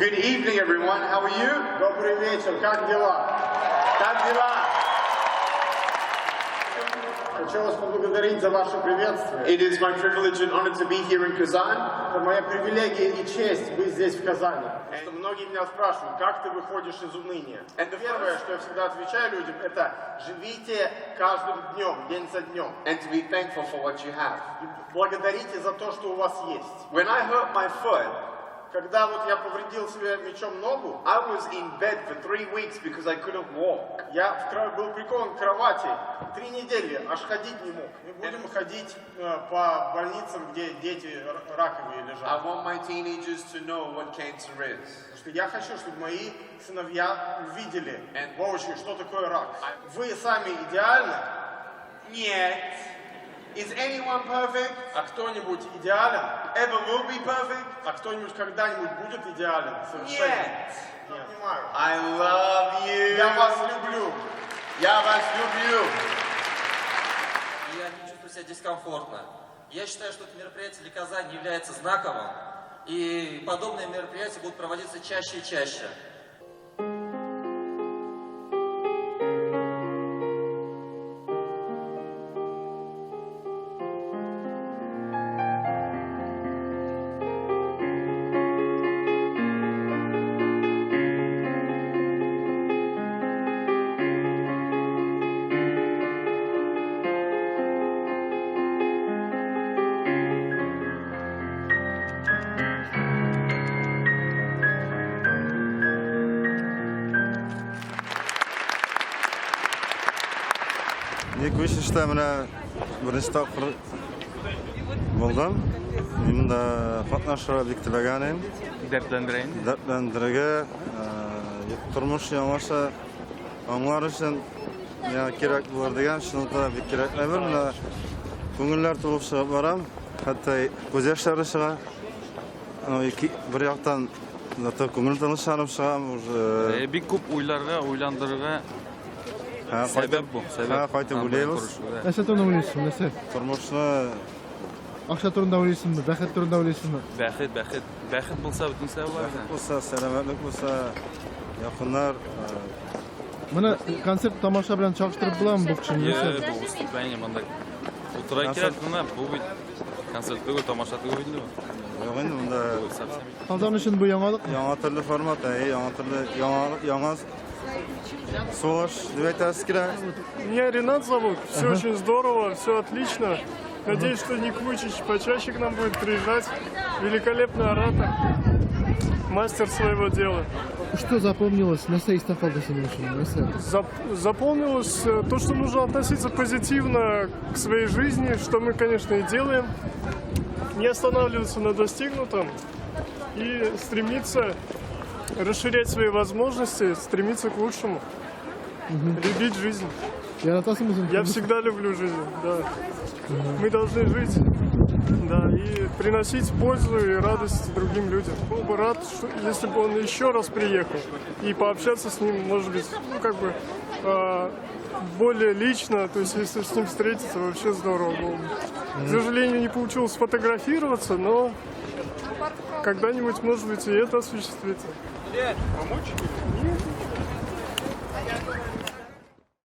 Good evening, everyone. How are you? Добрый вечер. Как дела? Как дела? Хочу вас поблагодарить за ваше приветствие. It is my privilege and honor to be here in Kazan. Это моя привилегия и честь быть здесь в Казани. Что многие меня спрашивают, как ты выходишь из уныния? Это первое, что я всегда отвечаю людям, это живите каждым днем, день за днем. And to be thankful for what you have. И благодарите за то, что у вас есть. When I hurt my foot, когда вот я повредил себе мечом ногу, I was in bed for 3 weeks because I couldn't walk. Я был прикован к кровати 3 недели, аж ходить не мог. Мы будем ходить по больницам, где дети раковые лежат. I want my teenagers to know what cancer is. Потому что я хочу, чтобы мои сыновья увидели воочию, что такое рак. Вы сами идеальны? Нет. Is anyone perfect? А кто-нибудь идеален? Ever will be perfect? А кто-нибудь когда-нибудь будет идеален? Совершенно. Нет. Не понимаю. I love you. Я вас люблю. Я вас люблю. Я не чувствую себя дискомфортно. Я считаю, что это мероприятие для Казани является знаковым, и подобные мероприятия будут проводиться чаще и чаще. İlk üç işte birinci taqir buldum. Bunda qatnaşıra bek tilaganim. Dertlendirege turmuş yamaşa onlar için kerak bo'lar degan shuni bek keraklayman. Mana ko'ngillar to'lib chiqib boram. Hatto ko'z yoshlari chiqadi. Bir yoqdan ko'ngil tinchlanib chiqam. Bir ko'p o'ylarga o'ylantirishga sebep bu. Qaytib o'ylaymiz. Nasıl turunda o'ylaysizmi? Nasıl? Turmushni Akşa turunda o'ylaysizmi? Baxet turunda o'ylaysizmi? Baxet bo'lsa butun sabab bo'lsa, salomatlik bo'lsa, yaqinlar. Mana konsert tomosha bilan chalishtirib bo'ladimi bu kishini? Bu выступление manda o'tirar kerak nima bu konsertga tomoshaga o'yinli. Yo'q endi bunda Qozon uchun bu yangilik. Yangi turli format, yangi turli yangi so'sh deb aytasiz kerak. Меня Ренат зовут, все очень здорово, все отлично. Надеюсь, что Ник Вуйчич почаще к нам будет приезжать. Великолепный оратор, мастер своего дела. Что запомнилось на сей стафалдасом? Запомнилось то, что нужно относиться позитивно к своей жизни, что мы, конечно, и делаем. Не останавливаться на достигнутом и стремиться расширять свои возможности, стремиться к лучшему, любить жизнь. Я всегда люблю жизнь, да. Мы должны жить, да, и приносить пользу и радость другим людям. Был бы рад, если бы он еще раз приехал и пообщаться с ним, может быть, ну, как бы более лично, то есть если с ним встретиться, вообще здорово было бы. К сожалению, не получилось сфотографироваться, но когда-нибудь, может быть, и это осуществится. Помочь? Нет.